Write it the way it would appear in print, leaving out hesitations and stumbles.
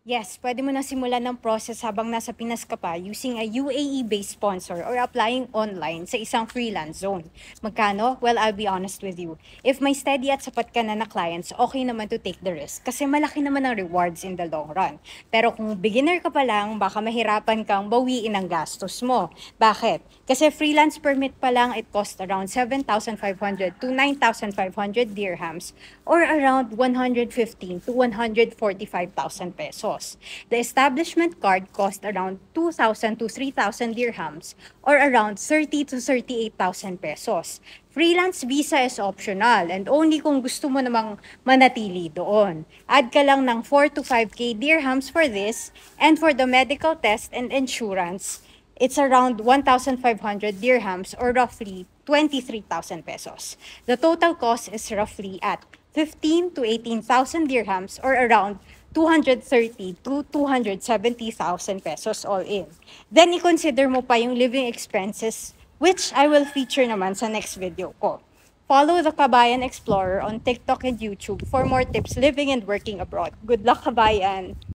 Yes, pwede mo na simulan ng process habang nasa Pinas ka pa using a UAE-based sponsor or applying online sa isang freelance zone. Magkano? Well, I'll be honest with you. If may steady at sapat ka na clients, okay naman to take the risk kasi malaki naman ang rewards in the long run. Pero kung beginner ka pa lang, baka mahirapan kang bawiin ang gastos mo. Bakit? Kasi freelance permit pa lang, it costs around 7,500 to 9,500 dirhams or around 115 to 145,000 pesos. The establishment card cost around 2,000 to 3,000 dirhams or around 30 to 38,000 pesos. Freelance visa is optional and only kung gusto mo namang manatili doon. Add ka lang ng 4 to 5k dirhams for this, and for the medical test and insurance, it's around 1,500 dirhams or roughly 23,000 pesos. The total cost is roughly at 15 to 18,000 dirhams or around 230 to 270,000 pesos all in. Then i-consider mo pa yung living expenses, which I will feature naman sa next video ko. Follow the Kabayan Explorer on TikTok and YouTube for more tips living and working abroad. Good luck, Kabayan!